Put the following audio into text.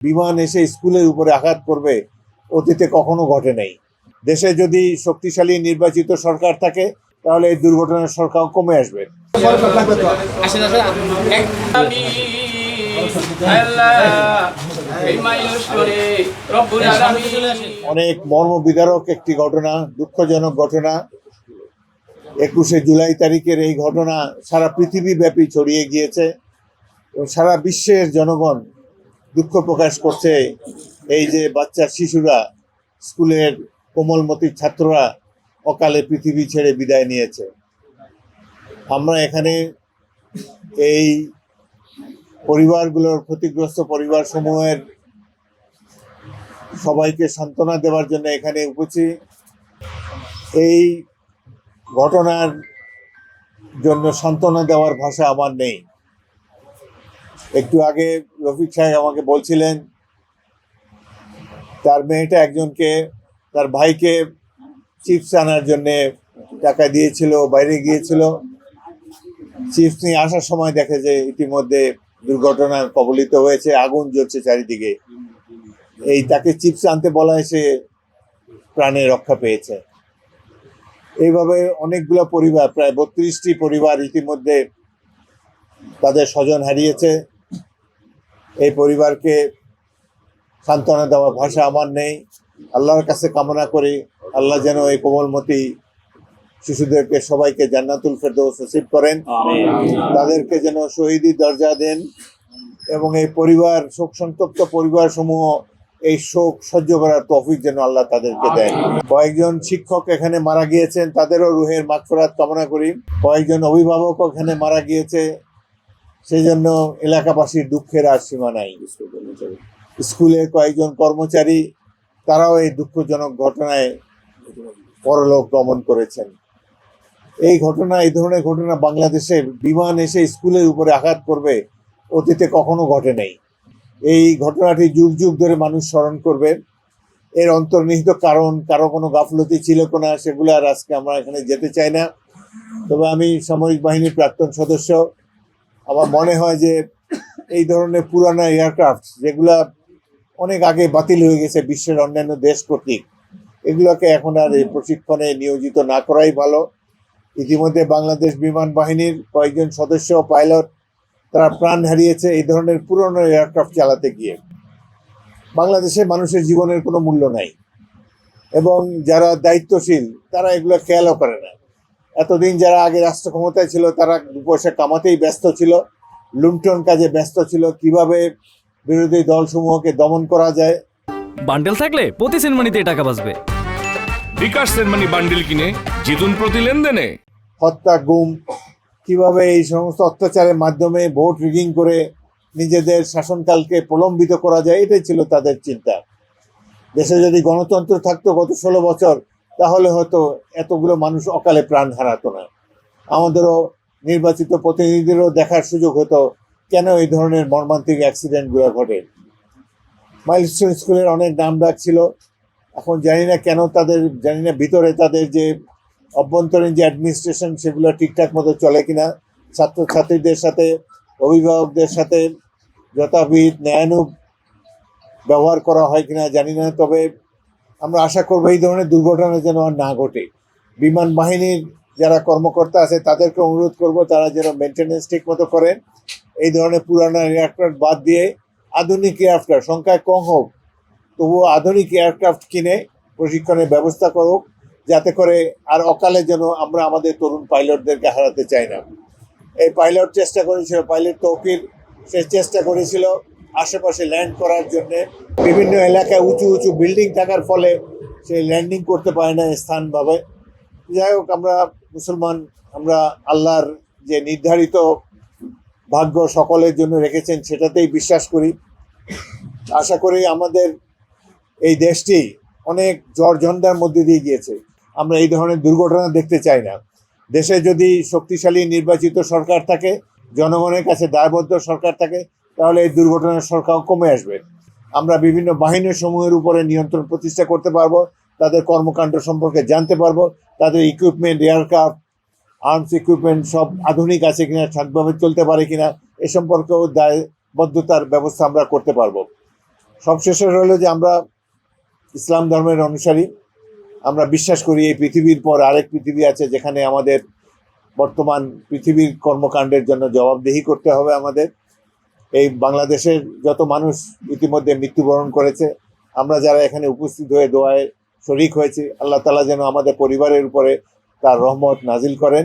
বিমান এসে স্কুলের উপরে আঘাত করবে অতীতে কখনো ঘটে নাই। দেশে যদি শক্তিশালী নির্বাচিত সরকার থাকে তাহলে এই দুর্ঘটনার সংখ্যাও কমে আসবে। অনেক মর্মবিদারক একটি ঘটনা, দুঃখজনক ঘটনা। 21শে জুলাই তারিখের এই ঘটনা সারা পৃথিবী ব্যাপী ছড়িয়ে গিয়েছে এবং সারা বিশ্বের জনগণ দুঃখ প্রকাশ করছে। এই যে বাচ্চা শিশুরা, স্কুলের কোমলমতি ছাত্ররা অকালে পৃথিবী ছেড়ে বিদায় নিয়েছে। আমরা এখানে এই পরিবারগুলোর, ক্ষতিগ্রস্ত পরিবার সমূহের সবাইকে সান্ত্বনা দেওয়ার জন্য এখানে উপস্থিত। এই ঘটনার জন্য সান্ত্বনা দেওয়ার ভাষা আমার নেই। একটু আগে রফিক সাহেব আমাকে বলছিলেন তার মেয়েটা একজনকে, তার ভাইকে চিপস আনার জন্যে টাকা দিয়েছিল, বাইরে গিয়েছিল। চিপস নিয়ে আসার সময় দেখে যে ইতিমধ্যে দুর্ঘটনার কবলিত হয়েছে, আগুন জ্বলছে চারিদিকে। এই তাকে চিপস আনতে বলা সে প্রাণে রক্ষা পেয়েছে। এইভাবে অনেকগুলো পরিবার, প্রায় 32টি পরিবার ইতিমধ্যে তাদের স্বজন হারিয়েছে। এই পরিবারকে সান্ত্বনা দেওয়ার ভাষা আমার নেই। আল্লাহর কাছে কামনা করি আল্লাহ যেন এই কোমলমতি শিশুদেরকে সবাইকে জান্নাতুল ফেরদৌস নসিব করেন, তাদেরকে যেন শহীদি দরজা দেন এবং এই পরিবার, শোক সন্তপ্ত পরিবার সমূহ এই শোক সহ্য করার তৌফিক যেন আল্লাহ তাদেরকে দেন। কয়েকজন শিক্ষক এখানে মারা গিয়েছেন, তাদেরও রুহের মাগফিরাত কামনা করি। কয়েকজন অভিভাবক এখানে মারা গিয়েছে, সেই জন্য এলাকাবাসীর দুঃখের আর সীমা নাই। স্কুলের কয়েকজন কর্মচারী, তারাও এই দুঃখজনক ঘটনায় পরলোক গমন করেছেন। এই ধরনের ঘটনা বাংলাদেশে বিমান এসে স্কুলের উপরে আঘাত করবে অতীতে কখনো ঘটে নাই। এই ঘটনাটি যুগ যুগ ধরে মানুষ স্মরণ করবে। এর অন্তর্নিহিত কারণ, কারো কোনো গাফলতি ছিল কিনা, সেগুলো আর আজকে আমরা এখানে যেতে চাই না। তবে আমি সামরিক বাহিনীর প্রাক্তন সদস্য, আমার মনে হয় যে এই ধরনের পুরানো এয়ারক্রাফট যেগুলা অনেক আগে বাতিল হয়ে গেছে বিশ্বের অন্যান্য দেশ কর্তৃক, এগুলোকে এখন আর এই প্রশিক্ষণে নিয়োজিত না করাই ভালো। ইতিমধ্যে বাংলাদেশ বিমান বাহিনীর কয়েকজন সদস্য, পাইলট, তারা প্রাণ হারিয়েছে এই ধরনের পুরনো এয়ারক্রাফট চালাতে গিয়ে। বাংলাদেশে মানুষের জীবনের কোনো মূল্য নাই এবং যারা দায়িত্বশীল তারা এগুলো খেয়ালও করে না। এতদিন যারা আগে রাষ্ট্র ক্ষমতায় ছিল তারা পয়সা কামাতেই ব্যস্ত ছিল, লুণ্ঠন কাজে ব্যস্ত ছিল, কিভাবে বিরোধী দলসমূহকে দমন করা যায়। বান্ডেল থাকলে প্রতি সেনমানিতে টাকা বাঁচবে। বিকাশ সেনমানি বান্ডেল কিনে জিতুন প্রতি লেনদেনে। হত্যা, গুম, কিভাবে এই সমস্ত অত্যাচারের মাধ্যমে ভোট রিগিং করে নিজেদের শাসনকালকে প্রলম্বিত করা যায়, এটাই ছিল তাদের চিন্তা। দেশে যদি গণতন্ত্র থাকতো গত 16 বছর, তাহলে হয়তো এতগুলো মানুষ অকালে প্রাণ হারাতো না। আমাদেরও নির্বাচিত প্রতিনিধিদেরও দেখার সুযোগ হতো কেন এই ধরনের মর্মান্তিক অ্যাক্সিডেন্টগুলো ঘটে। মাইলস্টোন স্কুলের অনেক নাম ডাক ছিল, এখন জানি না কেন জানি না ভিতরে তাদের যে অভ্যন্তরীণ যে অ্যাডমিনিস্ট্রেশন সেগুলো ঠিকঠাক মতো চলে কিনা, ছাত্রছাত্রীদের সাথে, অভিভাবকদের সাথে যথাবিহিত ন্যায়ানুগ ব্যবহার করা হয় কিনা জানি না। তবে আমরা আশা করবো এই ধরনের দুর্ঘটনা যেন আর না ঘটে। বিমান বাহিনীর যারা কর্মকর্তা আছে তাদেরকে অনুরোধ করব তারা যেন মেনটেন্যান্স ঠিক মতো করেন। এই ধরনের পুরানো এয়ারক্রাফট বাদ দিয়ে আধুনিক এয়ারক্রাফট, সংখ্যায় কম হোক তবুও আধুনিক এয়ারক্রাফট কিনে প্রশিক্ষণের ব্যবস্থা করুক, যাতে করে আর অকালে যেন আমরা আমাদের তরুণ পাইলটদেরকে হারাতে চাই না। এই পাইলট চেষ্টা করেছিল, পাইলট তৌকির, সে চেষ্টা করেছিল আশেপাশে ল্যান্ড করার জন্যে। বিভিন্ন এলাকায় উঁচু উঁচু বিল্ডিং থাকার ফলে সে ল্যান্ডিং করতে পারে না স্থানভাবে। যাই হোক, আমরা মুসলমান, আমরা আল্লাহর যে নির্ধারিত ভাগ্য সকলের জন্য রেখেছেন সেটাতেই বিশ্বাস করি। আশা করি আমাদের এই দেশটি অনেক ঝড়ঝঞ্ঝার মধ্যে দিয়ে গিয়েছে, আমরা এই ধরনের দুর্ঘটনা দেখতে চাই না। দেশে যদি শক্তিশালী নির্বাচিত সরকার থাকে, জনগণের কাছে দায়বদ্ধ সরকার থাকে, তাহলে এই দুর্ঘটনার সংখ্যাও কমে আসবে। আমরা বিভিন্ন বাহিনী সমূহের উপরে নিয়ন্ত্রণ প্রতিষ্ঠা করতে পারবো, তাদের কর্মকাণ্ড সম্পর্কে জানতে পারবো, তাদের ইকুইপমেন্ট, এয়ারক্রাফট, আর্মস ইকুইপমেন্ট সব আধুনিক আছে কিনা, সঠিকভাবে চলতে পারে কিনা, এ সম্পর্কেও দায়বদ্ধতার ব্যবস্থা আমরা করতে পারবো। সবশেষে হলো যে আমরা ইসলাম ধর্মের অনুসারী। আমরা বিশ্বাস করি এই পৃথিবীর পর আরেক পৃথিবী আছে, যেখানে আমাদের বর্তমান পৃথিবীর কর্মকাণ্ডের জন্য জবাবদিহি করতে হবে আমাদের। এই বাংলাদেশের যত মানুষ ইতিমধ্যে মৃত্যুবরণ করেছে, আমরা যারা এখানে উপস্থিত হয়ে দোয়ায় শরিক হয়েছি, আল্লাহ তাআলা যেন আমাদের পরিবারের উপরে তার রহমত নাজিল করেন।